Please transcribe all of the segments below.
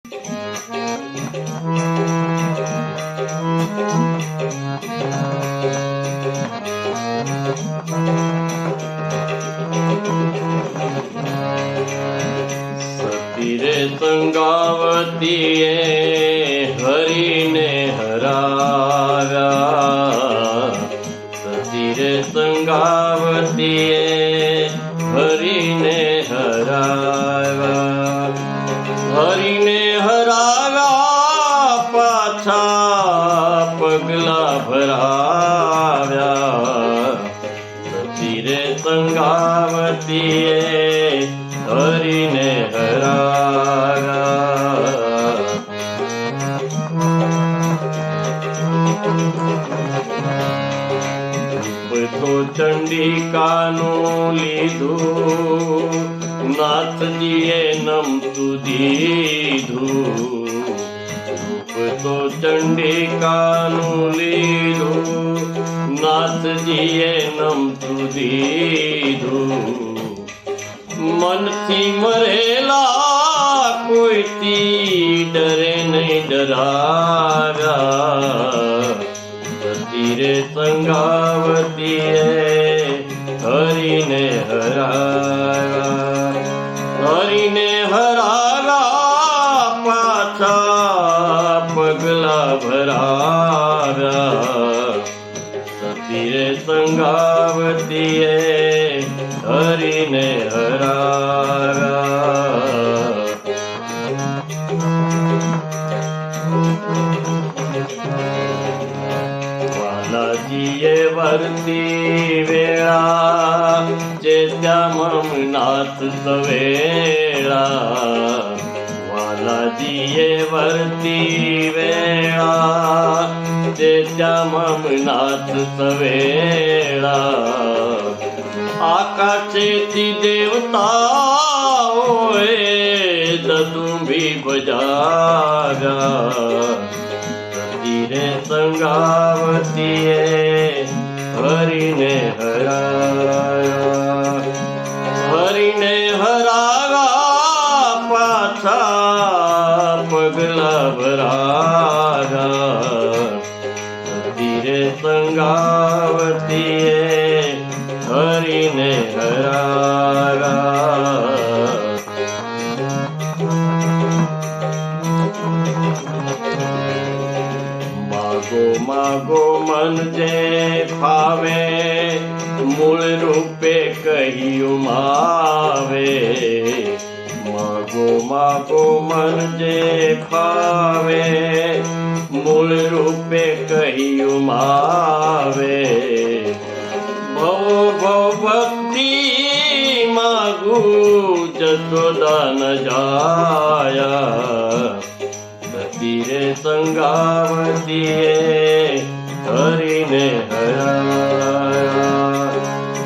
સતી રે સંગાવતીએ હરીને હરાવ્યા, સતી રે સંગાવતીએ હરીને હરાવ્યા, હરીને હરાવ્યા પાછા પગલા ભરાવ્યા, સતી રે સંગાવતીએ હરીને હરાવ્યા. તો ચંડિકાનું લીધું, નાથજીએ નમતું દીધું. તો ચંડિકાનું લીધું, નાથજીએ નમતું દીધું. મનથી મરેલા કોઈથી ડરે નહીં ડરાવ્યા, સતી રે સંગાવતીએ હરીને હરાવ્યા, હરીને હરાવ્યા પાછા પગલા ભરાવ્યા, સતી રે સંગાવતીએ હરીને હરાવ્યા. વાલાજીએ વર્તી વેળા, ચેત્યા મમનાથ સવેળા. વાલાજીએ વર્તી વેળા, ચેત્યા મમનાથ સવેળા. આકાશેથી દેવતાઓએ દદુંભી બજાવ્યા, સતી રે સંગાવતીએ હરીને હરાવ્યા, હરીને હરાવ્યા પાછા પગલા ભરાવ્યા, સતી રે સંગાવતીએ હરીને હરાવ્યા. માગો માગો મન જે ફાવે, મૂળ રૂપે કહ્યું માવે. માગો માગો મન જે ફાવે, મૂળ રૂપે કહ્યું માવે. ભવ ભવ ભક્તિ માગું જશોદા ન જાયા, સતી રે સંગાવતીએ હરીને હરાવ્યા,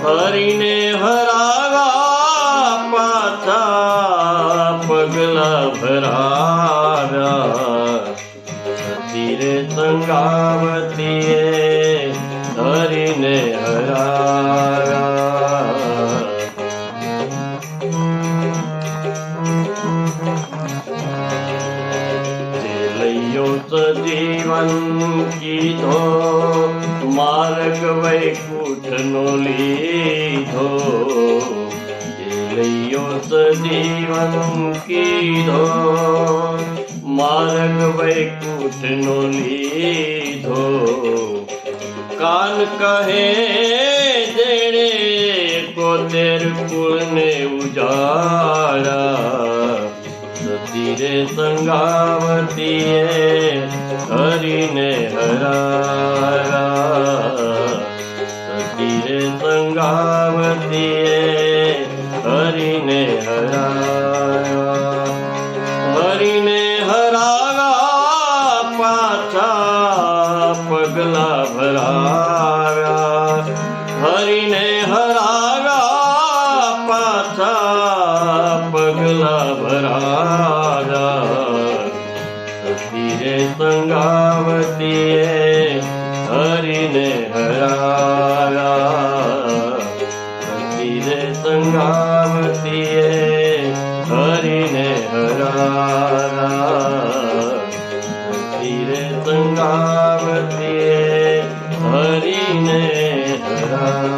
હરીને હરાવ્યા પાછા પગલા ભરાવ્યા, સતી રે સંગાવતીએ હરીને હરાવ્યા. જેલૈયો સજીવન કીધો, માર્ગ વૈકુંઠનો લીધો. જેલૈયો સજીવન કીધો, માર્ગ વૈકુંઠનો લીધો. કાન કહે જેણે 71 કુળને ઉજાડા, સતી રે સંગાવતીએ હરીને હરાવ્યા, સતી રે સંગાવતીએ હરીને હરાવ્યા, હરીને હરાવ્યા પાછા પગલા ભરાવ્યા, હરીને હરાવ્યા પાછા પગલા ભરાવ્યા, સતી રે સંગાવતીએ હરીને હરાવ્યા, સતી રે સંગાવતીએ હરીને હરાવ્યા. હતી રે સંગાવતીએ હરીને હરા.